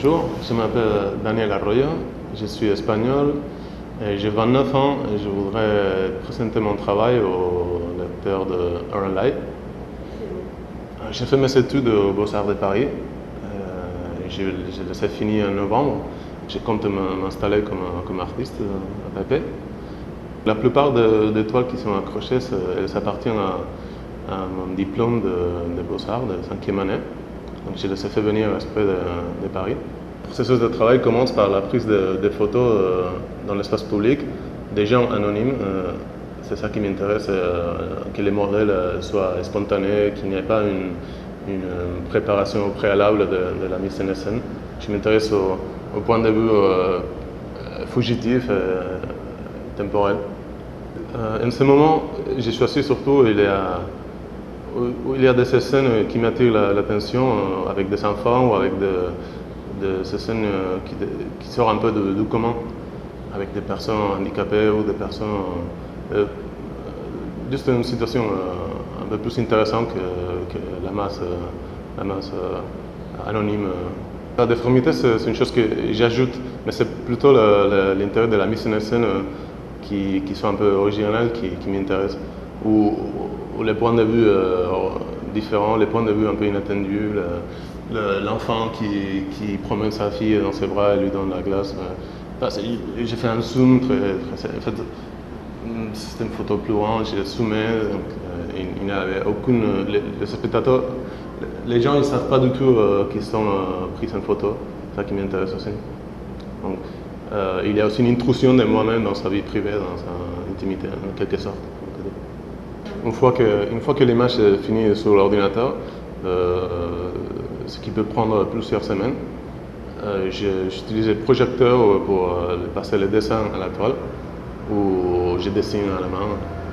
Bonjour, je m'appelle Daniel Arroyo, je suis espagnol, et j'ai 29 ans et je voudrais présenter mon travail au lecteur de RLI. J'ai fait mes études aux Beaux-Arts de Paris, je les ai finies en novembre. Je compte m'installer comme artiste à Taipei. La plupart des toiles qui sont accrochées, elles appartiennent à mon diplôme de Beaux-Arts de 5e année. Donc je les ai fait venir exprès de Paris. Le processus de travail commence par la prise de photos dans l'espace public, des gens anonymes. C'est ça qui m'intéresse, que les modèles soient spontanés, qu'il n'y ait pas une préparation préalable de la mise en scène. Je m'intéresse au point de vue fugitif et temporel. En ce moment, j'ai choisi surtout où il y a des scènes qui m'attirent l'attention avec des enfants ou avec des scènes qui sortent un peu du commun, avec des personnes handicapées ou des personnes. Juste une situation un peu plus intéressante que la masse anonyme. La déformité, c'est une chose que j'ajoute, mais c'est plutôt l'intérêt de la mise en scène qui sont un peu originales qui m'intéressent. Ou les points de vue différents, les points de vue un peu inattendus, l'enfant qui promène sa fille dans ses bras et lui donne la glace. J'ai fait un zoom en fait, c'était une photo plus grande, j'ai zoomé, il n'y avait aucune. Les spectateurs, les gens ils ne savent pas du tout qu'ils sont pris en photo, c'est ça qui m'intéresse aussi. Donc, il y a aussi une intrusion de moi-même dans sa vie privée, dans sa intimité, en quelque sorte. Une fois que l'image est finie sur l'ordinateur, ce qui peut prendre plusieurs semaines, j'utilise le projecteur pour passer le dessin à la toile, ou je dessine à la main,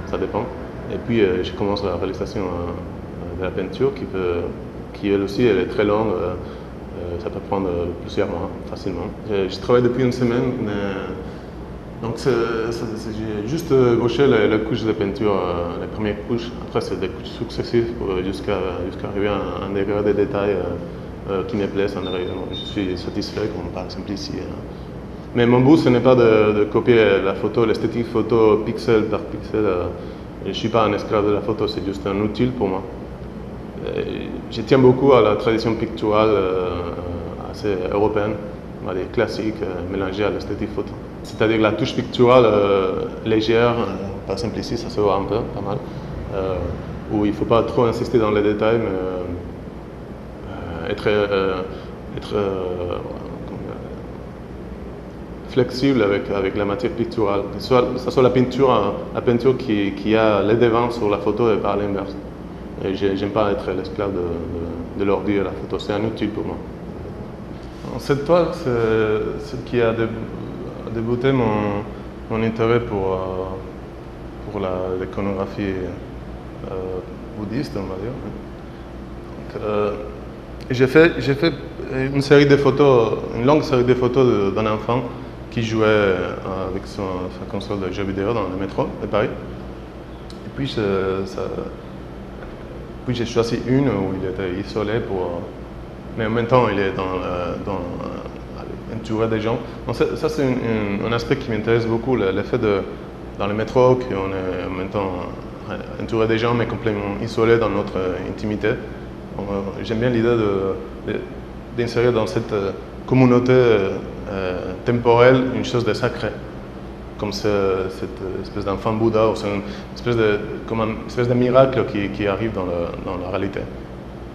ça dépend. Et puis je commence la réalisation de la peinture qui elle aussi elle est très longue, ça peut prendre plusieurs mois facilement. Je travaille depuis une semaine, donc j'ai juste gauché les couches de peinture, les premières couches. Après c'est des couches successives jusqu'à arriver à un degré de détail qui me plaît. Je suis satisfait, comme par exemple ici. Mais mon but, ce n'est pas de copier la photo, l'esthétique photo pixel par pixel. Je ne suis pas un esclave de la photo, c'est juste un outil pour moi. Je tiens beaucoup à la tradition picturale assez européenne, on va dire classique, mélangée à l'esthétique photo. C'est-à-dire la touche picturale légère, par exemple ici, ça se voit un peu, pas mal, où il ne faut pas trop insister dans les détails, mais être flexible avec la matière picturale, que ce soit la peinture qui a les devants sur la photo et pas l'inverse. Et j'aime pas être l'esclave de l'ordi et la photo, c'est un outil pour moi. Cette toile, c'est ce qui a débuté mon intérêt pour l'iconographie bouddhiste, on va dire. J'ai fait une série de photos, une longue série de photos d'un enfant qui jouait avec sa console de jeux vidéo dans le métro de Paris. Et puis j'ai choisi une où il était isolé mais en même temps il est entouré des gens. Donc ça c'est un aspect qui m'intéresse beaucoup, le fait dans le métro qu'on est en même temps entouré des gens mais complètement isolé dans notre intimité. J'aime bien l'idée d'insérer dans cette communauté temporelle une chose de sacré, comme cette espèce d'enfant Bouddha, ou comme une espèce de miracle qui arrive dans la réalité.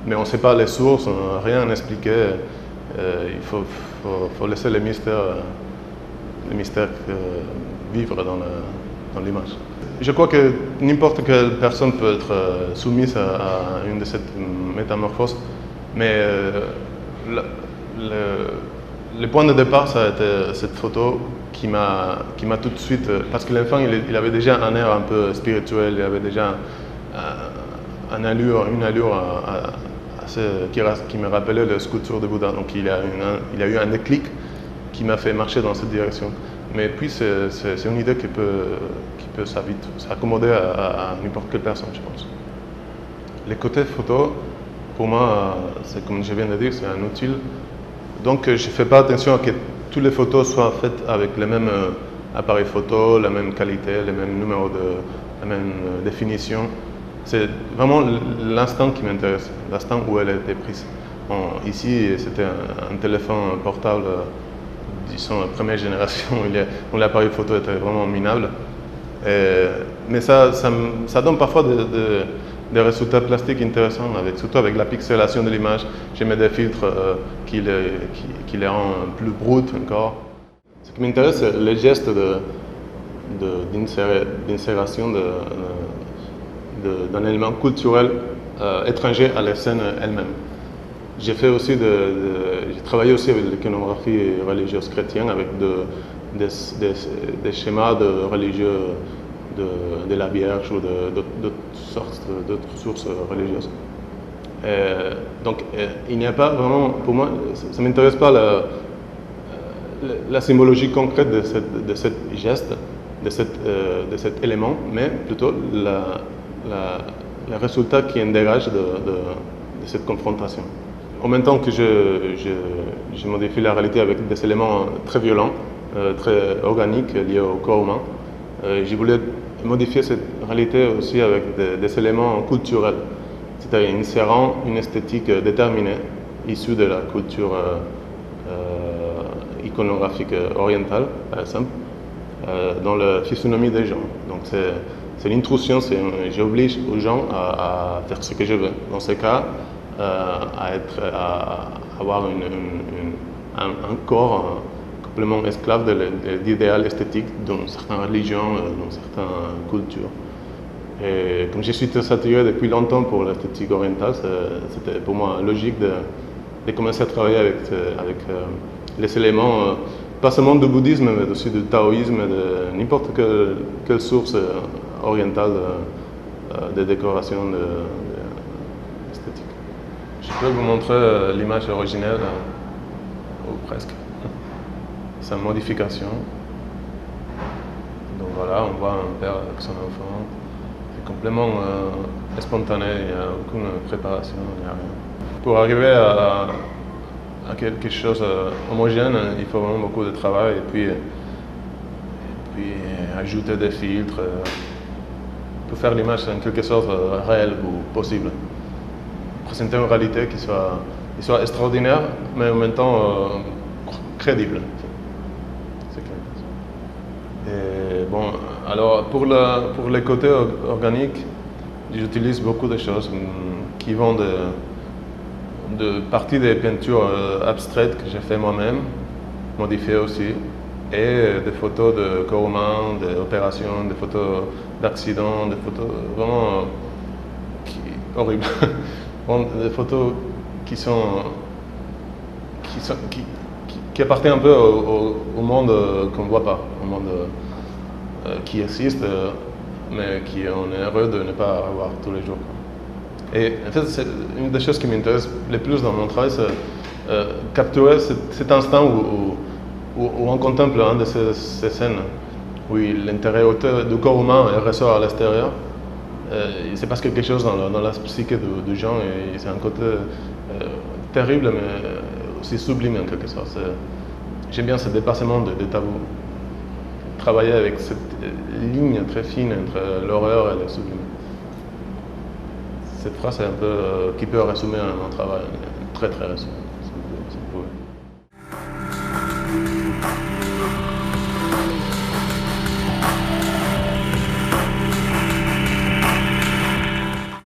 Mais on ne sait pas les sources, on n'a rien à expliquer, il faut laisser les mystères vivre dans l'image. Je crois que n'importe quelle personne peut être soumise à une de ces métamorphoses, mais le point de départ, ça a été cette photo qui m'a tout de suite... Parce que l'enfant, il avait déjà un air un peu spirituel, il avait déjà une allure assez, qui me rappelait la sculpture de Bouddha. Donc il a eu un déclic qui m'a fait marcher dans cette direction. Mais puis c'est une idée qui peut s'accommoder à n'importe quelle personne, je pense. Les côtés photo, pour moi, c'est comme je viens de dire, c'est un outil Donc je ne fais pas attention à que toutes les photos soient faites avec le même appareil photo, la même qualité, le même numéro la même définition. C'est vraiment l'instant qui m'intéresse, l'instant où elle a été prise. Bon, ici, c'était un téléphone portable, disons, première génération, où l'appareil photo était vraiment minable. Mais ça donne parfois des résultats plastiques intéressants, surtout avec la pixelation de l'image. Je mets des filtres qui les rendent plus brutes encore. Ce qui m'intéresse, c'est le geste d'insération d'un élément culturel étranger à la scène elle-même. J'ai travaillé aussi avec l'iconographie religieuse chrétienne, avec des schémas de religieux de la Vierge ou d'autres sources religieuses. Donc il n'y a pas vraiment, pour moi, ça ne m'intéresse pas la symbologie concrète de ce geste, de cet élément, mais plutôt le résultat qui en dégage de cette confrontation. En même temps que je modifie la réalité avec des éléments très violents, très organiques liés au corps humain, je voulais modifier cette réalité aussi avec des éléments culturels, c'est-à-dire insérant une esthétique déterminée, issue de la culture iconographique orientale, par exemple, dans la physionomie des gens. Donc c'est l'intrusion, j'oblige aux gens à faire ce que je veux. Dans ce cas, à avoir un corps complètement esclave de l'idéal esthétique dans certaines religions, dans certaines cultures. Et comme je suis très attiré depuis longtemps pour l'esthétique orientale, c'était pour moi logique de commencer à travailler avec les éléments, pas seulement du bouddhisme, mais aussi du taoïsme, de n'importe quelle source orientale de décoration esthétique. Je peux vous montrer l'image originelle, ou presque. Sa modification. Donc voilà, on voit un père avec son enfant. C'est complètement spontané, il n'y a aucune préparation, il n'y a rien. Pour arriver à quelque chose homogène, il faut vraiment beaucoup de travail et puis ajouter des filtres pour faire l'image en quelque sorte réelle ou possible. Présenter une réalité qui soit extraordinaire, mais en même temps crédible. C'est clair. Et bon, alors pour les côtés organiques, j'utilise beaucoup de choses qui vont de partie des peintures abstraites que j'ai fait moi-même, modifiées aussi, et des photos de corps humain, d'opérations, des photos d'accidents, des photos vraiment horribles. Bon, des photos qui appartiennent un peu au monde qu'on ne voit pas, au monde qui existe, mais on est heureux de ne pas voir tous les jours. Et en fait, c'est une des choses qui m'intéresse le plus dans mon travail, c'est capturer cet instant où on contemple de ces scènes, où l'intérieur du corps humain ressort à l'extérieur. Il se passe quelque chose dans la psyché du gens, et c'est un côté terrible, mais aussi sublime en quelque sorte. J'aime bien ce dépassement des tabous. Travailler avec cette ligne très fine entre l'horreur et le sublime. Cette phrase est un peu qui peut résumer mon travail, très très résumé, si vous pouvez.